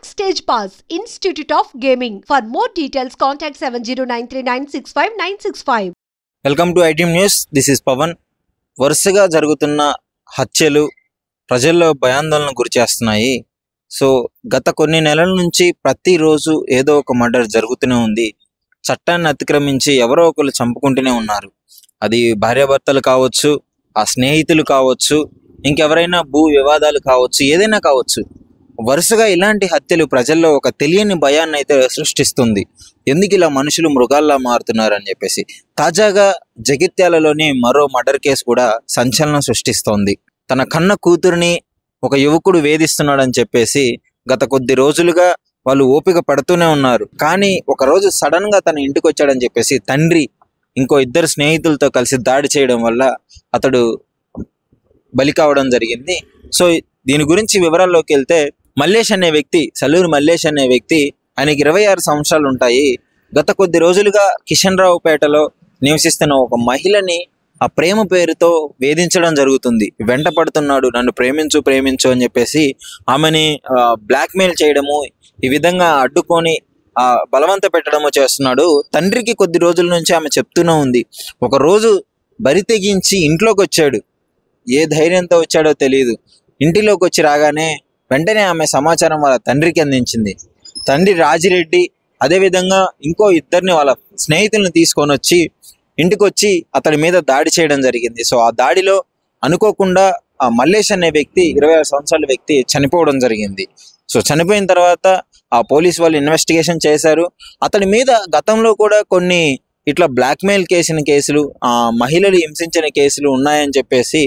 Backstage Pass, Institute of Gaming. For more details, contact 7093965965. Welcome to ITM news. This is Pavan. వరుసగా జరుగుతున్న హత్యలు ప్రజల్లో భయాందోళన గురి చేస్తున్నాయి. సో గత కొన్ని నెలల నుంచి ప్రతిరోజు ఏదో ఒక మర్డర్ జరుగుతూనే ఉంది. చట్టాన్ని అతిక్రమించి ఎవరో ఒకరు చంపుకుంటూనే ఉన్నారు. అది భార్యాభర్తలు కావచ్చు, ఆ స్నేహితులు కావచ్చు, ఇంకెవరైనా భూ వివాదాలు కావచ్చు, ఏదైనా కావచ్చు. వరుసగా ఇలాంటి హత్యలు ప్రజల్లో ఒక తెలియని భయాన్ని అయితే సృష్టిస్తుంది. ఎందుకు ఇలా మనుషులు మృగాల్లా మారుతున్నారని చెప్పేసి. తాజాగా జగిత్యాలలోని మరో మర్డర్ కేసు కూడా సంచలనం సృష్టిస్తోంది. తన కన్న కూతురిని ఒక యువకుడు వేధిస్తున్నాడని చెప్పేసి గత కొద్ది రోజులుగా వాళ్ళు ఓపిక పడుతూనే ఉన్నారు. కానీ ఒకరోజు సడన్ గా తన ఇంటికి వచ్చాడని చెప్పేసి తండ్రి ఇంకో ఇద్దరు స్నేహితులతో కలిసి దాడి చేయడం వల్ల అతడు బలి కావడం జరిగింది. సో దీని గురించి వివరాల్లోకి వెళ్తే, మల్లేష్ అనే వ్యక్తి, సల్లూరు మల్లేష్ అనే వ్యక్తి, ఆయనకి 26 సంవత్సరాలు ఉంటాయి. గత కొద్ది రోజులుగా కిషన్ రావుపేటలో నివసిస్తున్న ఒక మహిళని ఆ ప్రేమ పేరుతో వేధించడం జరుగుతుంది. వెంట పడుతున్నాడు, నన్ను ప్రేమించు ప్రేమించు అని చెప్పేసి ఆమెని బ్లాక్మెయిల్ చేయడము, ఈ విధంగా అడ్డుకొని బలవంత పెట్టడము చేస్తున్నాడు. తండ్రికి కొద్ది రోజుల నుంచి ఆమె చెప్తూనే ఉంది. ఒకరోజు బరి తెగించి ఇంట్లోకి వచ్చాడు. ఏ ధైర్యంతో వచ్చాడో తెలియదు. ఇంటిలోకి వచ్చి రాగానే వెంటనే ఆమె సమాచారం వాళ్ళ తండ్రికి అందించింది. తండ్రి రాజిరెడ్డి అదేవిధంగా ఇంకో ఇద్దరిని వాళ్ళ స్నేహితులను తీసుకొని వచ్చి ఇంటికి వచ్చి అతడి మీద దాడి చేయడం జరిగింది. సో ఆ దాడిలో అనుకోకుండా ఆ మల్లేష్ అనే వ్యక్తి, 26 సంవత్సరాల వ్యక్తి చనిపోవడం జరిగింది. సో చనిపోయిన తర్వాత ఆ పోలీస్ వాళ్ళు ఇన్వెస్టిగేషన్ చేశారు. అతడి మీద గతంలో కూడా కొన్ని ఇట్లా బ్లాక్మెయిల్ కేసులు, మహిళలు హింసించిన కేసులు ఉన్నాయని చెప్పేసి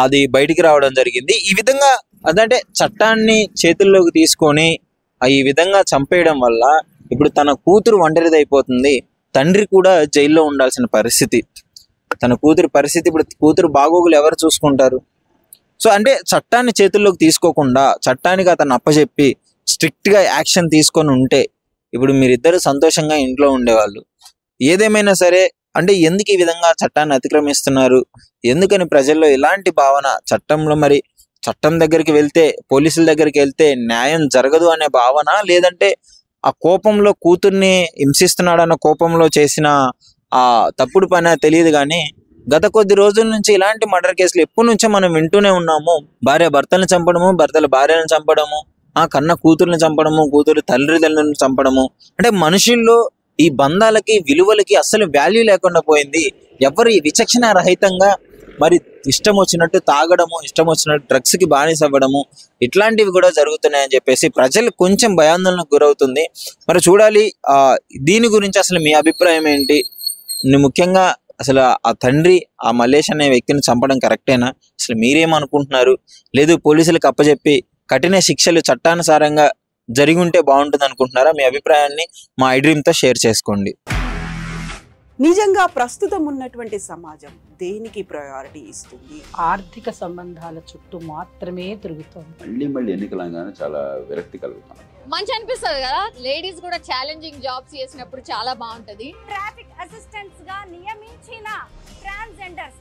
అది బయటికి రావడం జరిగింది. ఈ విధంగా అదంటే చట్టాన్ని చేతుల్లోకి తీసుకొని ఈ విధంగా చంపేయడం వల్ల ఇప్పుడు తన కూతురు ఒంటరిదైపోతుంది. తండ్రి కూడా జైల్లో ఉండాల్సిన పరిస్థితి. తన కూతురు పరిస్థితి, ఇప్పుడు కూతురు బాగోగులు ఎవరు చూసుకుంటారు? సో అంటే చట్టాన్ని చేతుల్లోకి తీసుకోకుండా చట్టానికి అతను అప్పచెప్పి స్ట్రిక్ట్గా యాక్షన్ తీసుకొని ఉంటే ఇప్పుడు మీరిద్దరు సంతోషంగా ఇంట్లో ఉండేవాళ్ళు. ఏదేమైనా సరే, అంటే ఎందుకు ఈ విధంగా చట్టాన్ని అతిక్రమిస్తున్నారు, ఎందుకని ప్రజల్లో ఇలాంటి భావన? చట్టంలో మరి చట్టం దగ్గరికి వెళ్తే, పోలీసుల దగ్గరికి వెళ్తే న్యాయం జరగదు అనే భావన, లేదంటే ఆ కోపంలో కూతుర్ని హింసిస్తున్నాడన్న కోపంలో చేసిన ఆ తప్పుడు పని తెలియదు. కానీ గత కొద్ది రోజుల నుంచి ఇలాంటి మర్డర్ కేసులు ఎప్పటి నుంచో మనం వింటూనే ఉన్నాము. భార్య భర్తలను చంపడము, భర్తలు భార్యను చంపడము, కన్న కూతుర్ని చంపడము, కూతురు తల్లిదండ్రులను చంపడము. అంటే మనుషుల్లో ఈ బంధాలకి, విలువలకి అస్సలు వాల్యూ లేకుండా పోయింది. ఎవరు విచక్షణ రహితంగా మరి ఇష్టం వచ్చినట్టు తాగడము, ఇష్టం వచ్చినట్టు డ్రగ్స్కి బానిస అవ్వడము, ఇట్లాంటివి కూడా జరుగుతున్నాయని చెప్పేసి ప్రజలు కొంచెం భయాందోళనకు గురవుతుంది. మరి చూడాలి దీని గురించి అసలు మీ అభిప్రాయం ఏంటి? ముఖ్యంగా అసలు ఆ తండ్రి ఆ మల్లేష్ అనే వ్యక్తిని చంపడం కరెక్టేనా? అసలు మీరేమనుకుంటున్నారు? లేదు పోలీసులకు అప్పచెప్పి కఠిన శిక్షలు చట్టానుసారంగా జరిగి ఉంటే బాగుంటుంది అనుకుంటున్నారా? మీ అభిప్రాయాన్ని మా ఐడ్రీమ్తో షేర్ చేసుకోండి. నిజంగా ప్రస్తుతం ఉన్నటువంటి సమాజం దేనికి ప్రయారిటీ ఇస్తుంది? ఆర్థిక సంబంధాల చుట్టూ మాత్రమే తిరుగుతుంది. మళ్ళీ ఎన్నికలంగానే చాలా విరక్తి కలుగుతాను. మంచి అనిపిస్తుంది కదా, లేడీస్ కూడా ఛాలెంజింగ్ జాబ్స్ చేసినప్పుడు చాలా బాగుంటది. ట్రాఫిక్ అసిస్టెంట్స్ గా నియమించిన ట్రాన్స్జెండర్స్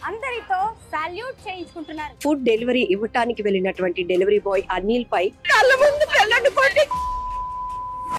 అందరితో సాల్యూట్ చేయించుకుంటున్నారు. ఫుడ్ డెలివరీ ఇవ్వటానికి వెళ్ళినటువంటి డెలివరీ బాయ్ అనిల్ పై కళ్ళ ముందు పెళ్ళండి